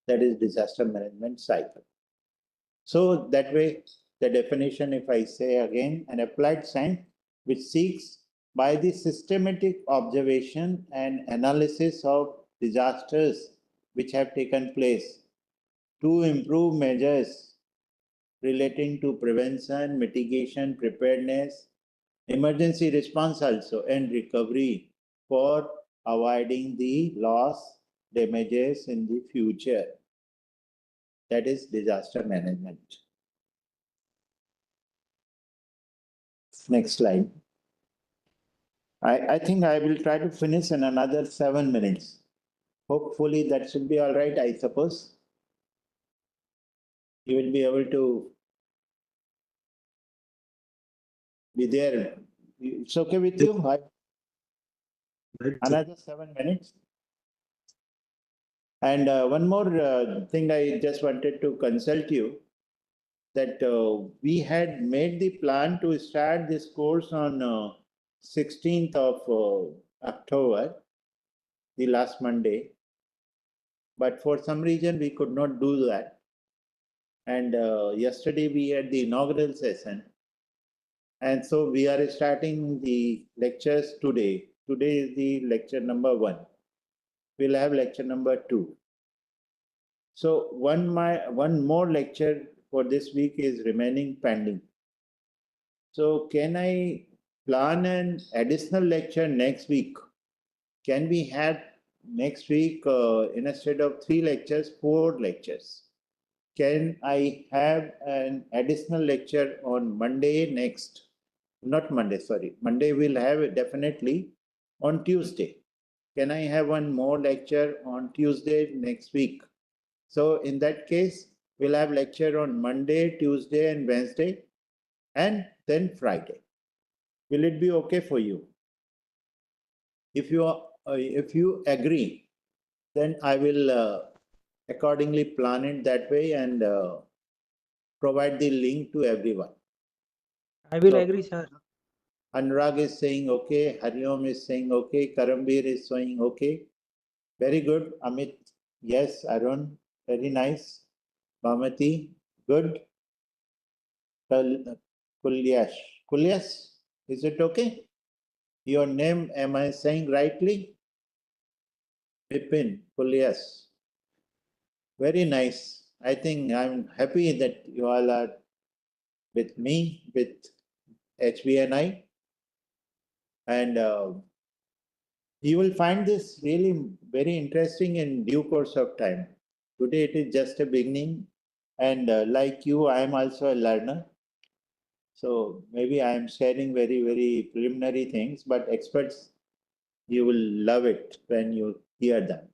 That is disaster management cycle. So that way, the definition, if I say again, an applied science which seeks by the systematic observation and analysis of disasters which have taken place to improve measures relating to prevention, mitigation, preparedness, emergency response also, and recovery for avoiding the loss, damages in the future. That is disaster management. Next slide. I think I will try to finish in another 7 minutes. Hopefully that should be all right, I suppose. You will be able to be there. It's okay with you? Another 7 minutes. And one more thing I just wanted to consult you, that we had made the plan to start this course on 16th of October, the last Monday. But for some reason, we could not do that. And yesterday we had the inaugural session. And so we are starting the lectures today. Today is the lecture number 1. We'll have lecture number 2. So one more lecture for this week is remaining pending. So can I plan an additional lecture next week? Can we have next week instead of 3 lectures, 4 lectures? Can I have an additional lecture on Monday next? Not Monday, sorry. Monday we'll have it definitely on Tuesday. Can I have one more lecture on Tuesday next week? So in that case, we'll have lecture on Monday, Tuesday, and Wednesday, and then Friday. Will it be okay for you? If you agree, then I will accordingly plan it that way and provide the link to everyone.
I will
So,
agree, sir.
Anurag is saying okay, Hariom is saying okay, Karambir is saying okay. Very good, Amit. Yes, Arun, very nice. Bhamati, good. Kulyash. Kulyash, is it okay? Your name, am I saying rightly? Vipin, Kulyash. Very nice. I think I'm happy that you all are with me, with HBNI, and you will find this really very interesting in due course of time. Today it is just a beginning, and like you, I am also a learner. So maybe I am sharing very preliminary things, but experts, you will love it when you hear them.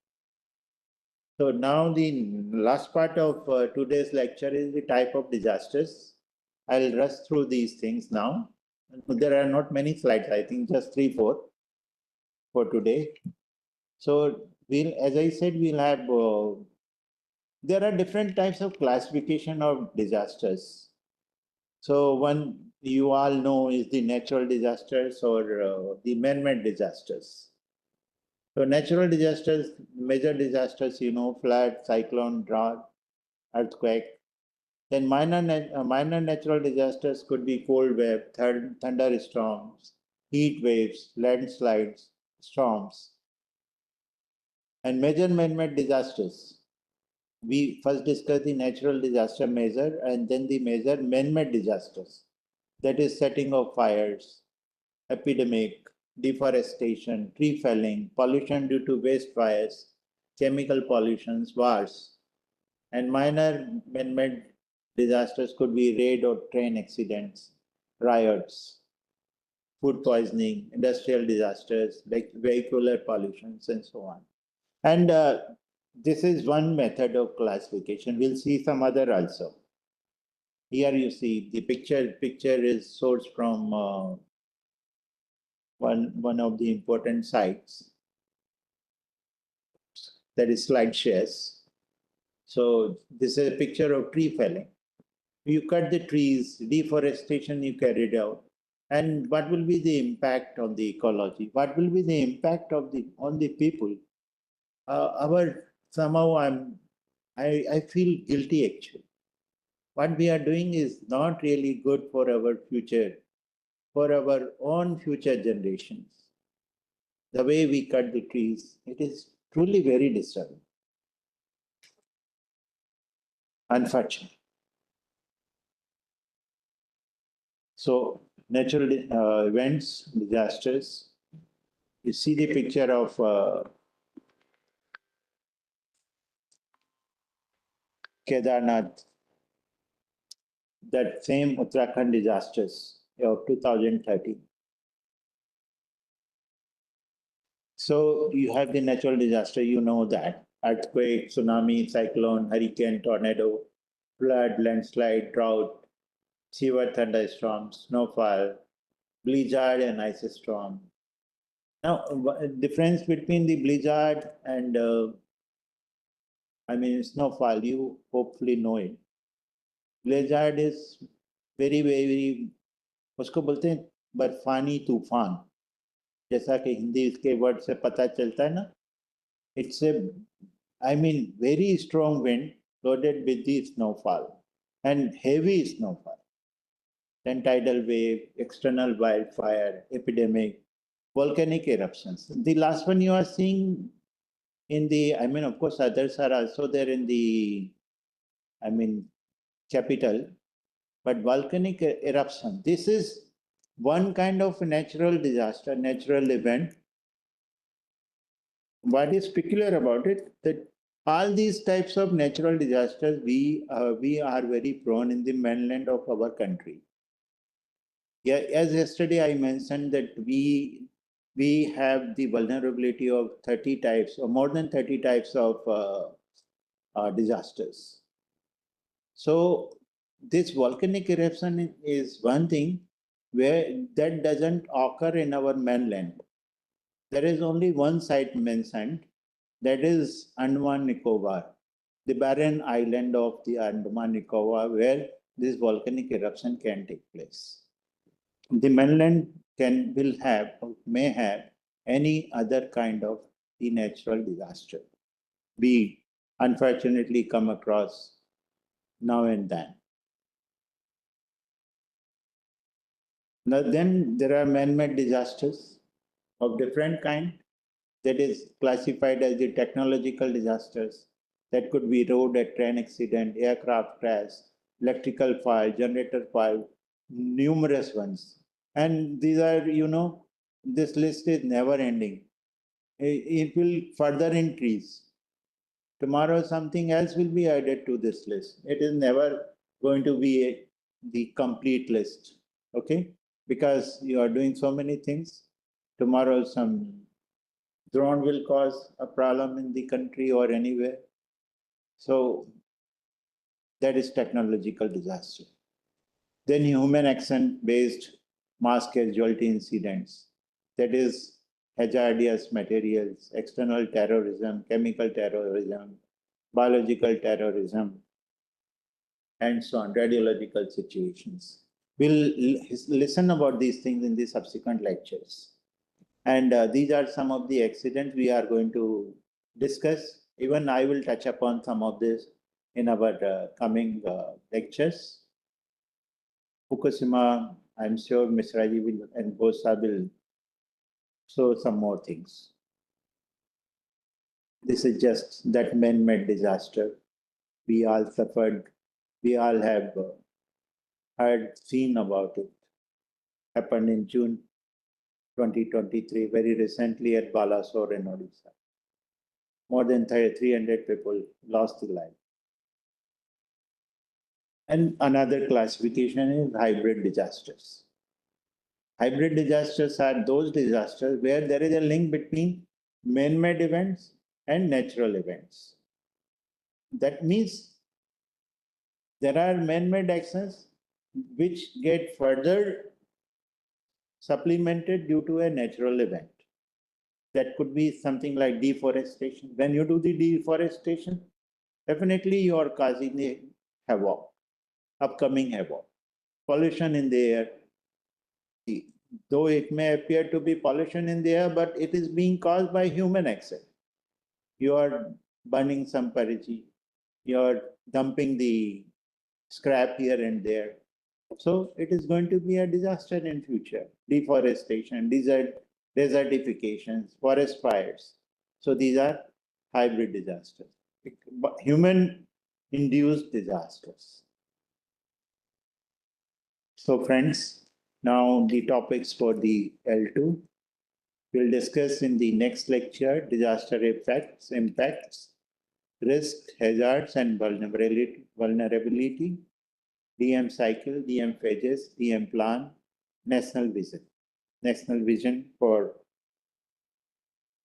So now the last part of today's lecture is the type of disasters. I'll rush through these things now. There are not many slides, I think just 3, 4 for today. So we'll, as I said, we'll have, there are different types of classification of disasters. So one you all know is the natural disasters or the man-made disasters. So natural disasters, major disasters, flood, cyclone, drought, earthquake. Then minor natural disasters could be cold wave, thunderstorms, heat waves, landslides, storms, and major man-made disasters. We first discuss the natural disaster measure and then the major man-made disasters. That is setting of fires, epidemic, deforestation, tree felling, pollution due to waste fires, chemical pollutions, wars, and minor man-made disasters could be raid or train accidents, riots, food poisoning, industrial disasters like vehicular pollutions, and so on. And this is one method of classification. We'll see some other also. Here you see the picture. Picture is sourced from one of the important sites, that is SlideShares. So this is a picture of tree felling. You cut the trees, deforestation you carried out, and what will be the impact on the ecology? What will be the impact of the on the people? Our somehow I feel guilty actually. What we are doing is not really good for our future, for our own future generations. The way we cut the trees, it is truly very disturbing. Unfortunately. So natural events, disasters. You see the picture of Kedarnath, that same Uttarakhand disasters of 2013. So you have the natural disaster, you know that. Earthquake, tsunami, cyclone, hurricane, tornado, flood, landslide, drought, severe thunderstorms, snowfall, blizzard and ice storm. Now, difference between the blizzard and snowfall, you hopefully know it. Blizzard is very उसको बोलते हैं बर्फानी तूफान, जैसा कि हिंदी इसके word से पता चलता है ना. It's a, very strong wind loaded with the snowfall and heavy snowfall. Then tidal wave, external wildfire, epidemic, volcanic eruptions. The last one you are seeing in the, of course, others are also there in the, capital, but volcanic eruption. This is one kind of natural disaster, natural event. What is peculiar about it, that all these types of natural disasters, we are very prone in the mainland of our country. Yeah, as yesterday I mentioned that we have the vulnerability of 30 types or more than 30 types of disasters. So this volcanic eruption is one thing, where that doesn't occur in our mainland. There is only one site mentioned, that is Andaman Nicobar, the barren island of the Andaman Nicobar, where this volcanic eruption can take place. The mainland will have or may have any other kind of the natural disaster. We unfortunately come across now and then. Now, then there are man-made disasters of different kind that is classified as the technological disasters. That could be road and train accident, aircraft crash, electrical fire, generator fire, numerous ones. And these are, this list is never ending. It will further increase. Tomorrow, something else will be added to this list. It is never going to be the complete list, okay? Because you are doing so many things. Tomorrow, some drone will cause a problem in the country or anywhere. So that is technological disaster. Then human action based mass casualty incidents. That is hazardous materials, external terrorism, chemical terrorism, biological terrorism, and so on, radiological situations. We'll listen about these things in the subsequent lectures. And these are some of the accidents we are going to discuss. Even I will touch upon some of this in our coming lectures. Fukushima, I'm sure Ms. Raji will and Bosa will show some more things. This is just that man-made disaster. We all suffered. We all have heard, seen about it. Happened in June 2023, very recently at Balasore in Odisha. More than 300 people lost their life. And another classification is hybrid disasters. Hybrid disasters are those disasters where there is a link between man-made events and natural events. That means there are man-made actions which get further supplemented due to a natural event. That could be something like deforestation. When you do the deforestation, definitely you are causing the havoc, upcoming havoc. Pollution in the air. Though it may appear to be pollution in the air, but it is being caused by human action. You are burning some pariji, you are dumping the scrap here and there. So it is going to be a disaster in future. Deforestation, desertifications, forest fires. So these are hybrid disasters, human-induced disasters. So friends, now the topics for the L2. We'll discuss in the next lecture disaster effects, impacts, risks, hazards, and vulnerability, DM cycle, DM phases, DM plan, national vision for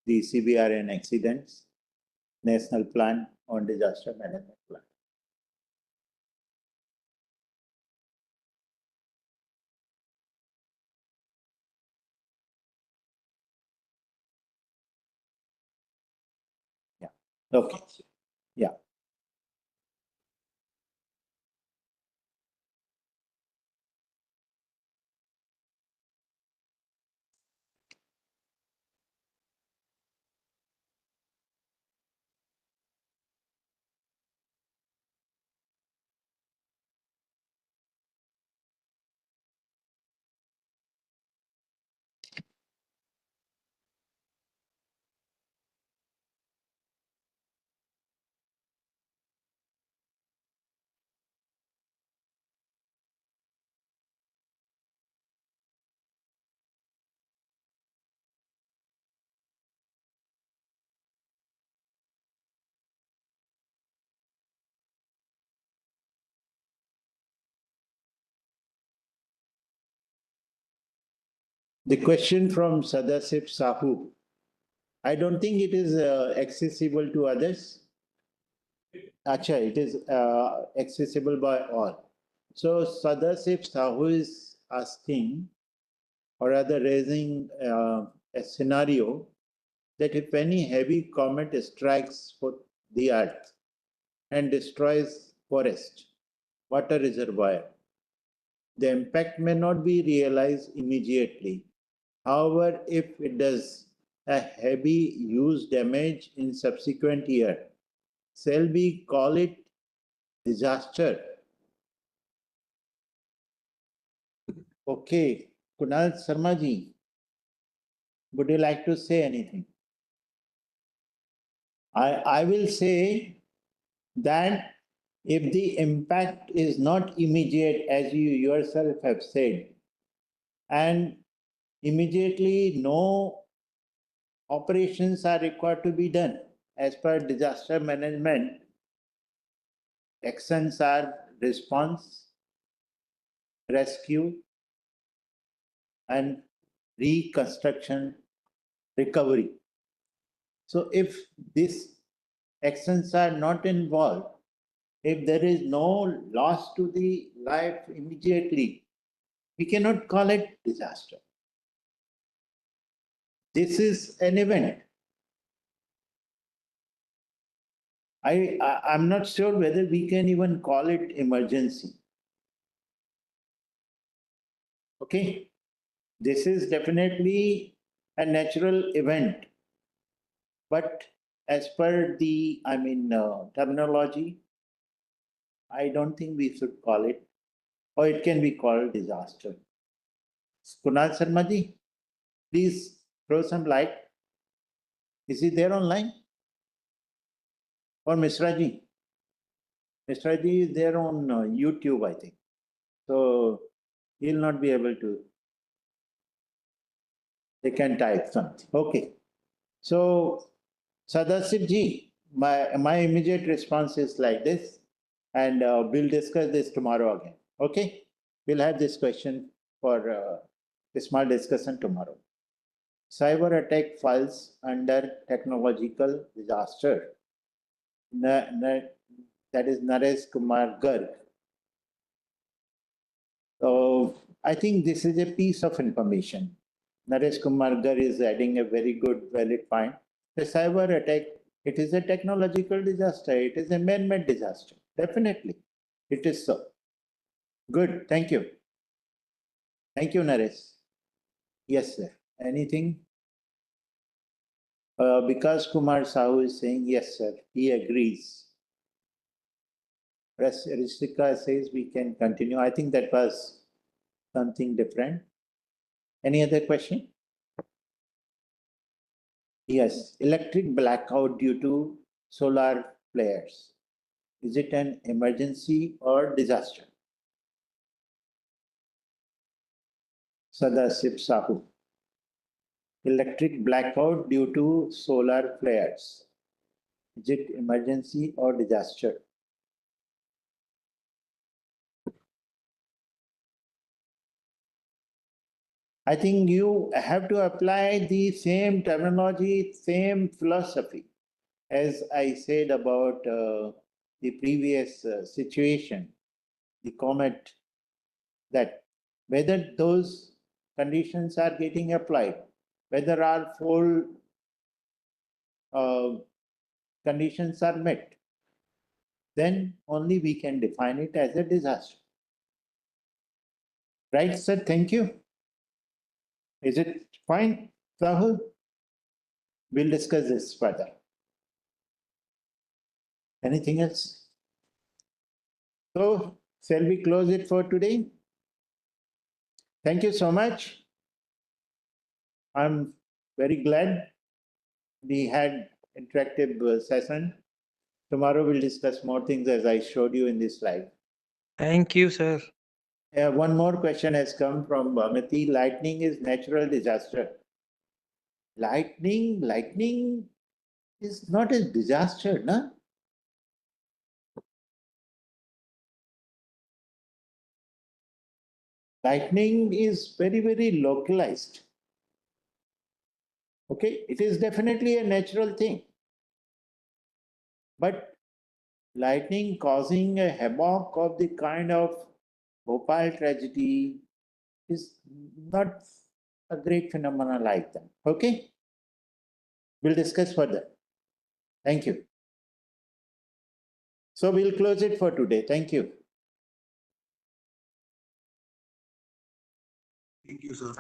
the CBRN accidents, national plan on disaster management plan. Yeah. Okay. Yeah. The question from Sadasip Sahu. I don't think it is accessible to others. Actually, it is accessible by all. So Sadasip Sahu is asking, or rather raising a scenario that if any heavy comet strikes the Earth and destroys forest, water reservoir, the impact may not be realized immediately. However, if it does a heavy huge damage in subsequent year, shall we call it disaster? Okay, Kunal Sharma ji, would you like to say anything? I will say that if the impact is not immediate, as you yourself have said, and immediately no operations are required to be done as per disaster management, actions are response, rescue, and reconstruction, recovery. So if these actions are not involved, if there is no loss to the life immediately, we cannot call it disaster. This is an event. I'm not sure whether we can even call it emergency. Okay, this is definitely a natural event, but as per the, terminology, I don't think we should call it, or it can be called disaster. Kunal Sharma ji, please throw some light. Is he there online? Or Mishra ji? Mishra ji is there on YouTube, I think. So he'll not be able to. They can type something. Okay. So Sadasip ji, my immediate response is like this, and we'll discuss this tomorrow again. Okay? We'll have this question for a small discussion tomorrow. Cyber attack falls under technological disaster. That is Naresh Kumar Garg. So I think this is a piece of information. Naresh Kumar Garg is adding a very good, valid point. The cyber attack, it is a technological disaster. It is a man-made disaster. Definitely, it is so. Good. Thank you. Thank you, Naresh. Yes, sir. Anything? Because Kumar Sahu is saying yes, sir. He agrees. Rishika says we can continue. I think that was something different. Any other question? Yes, electric blackout due to solar flares. Is it an emergency or disaster? Sadasip Sahu. Electric blackout due to solar flares. Is it emergency or disaster? I think you have to apply the same terminology, same philosophy as I said about the previous situation, the comet, that whether those conditions are getting applied, whether our full conditions are met, then only we can define it as a disaster. Right, sir? Thank you. Is it fine, Rahul? We'll discuss this further. Anything else? So, shall we close it for today? Thank you so much. I'm very glad we had interactive session. Tomorrow we'll discuss more things as I showed you in this slide.
Thank you, sir.
One more question has come from Bhamati. Lightning is natural disaster. Lightning is not a disaster, no? Lightning is very, very localized. Okay, it is definitely a natural thing. But lightning causing a havoc of the kind of Bhopal tragedy is not a great phenomena like that. Okay? We'll discuss further. Thank you. So we'll close it for today. Thank you.
Thank you, sir.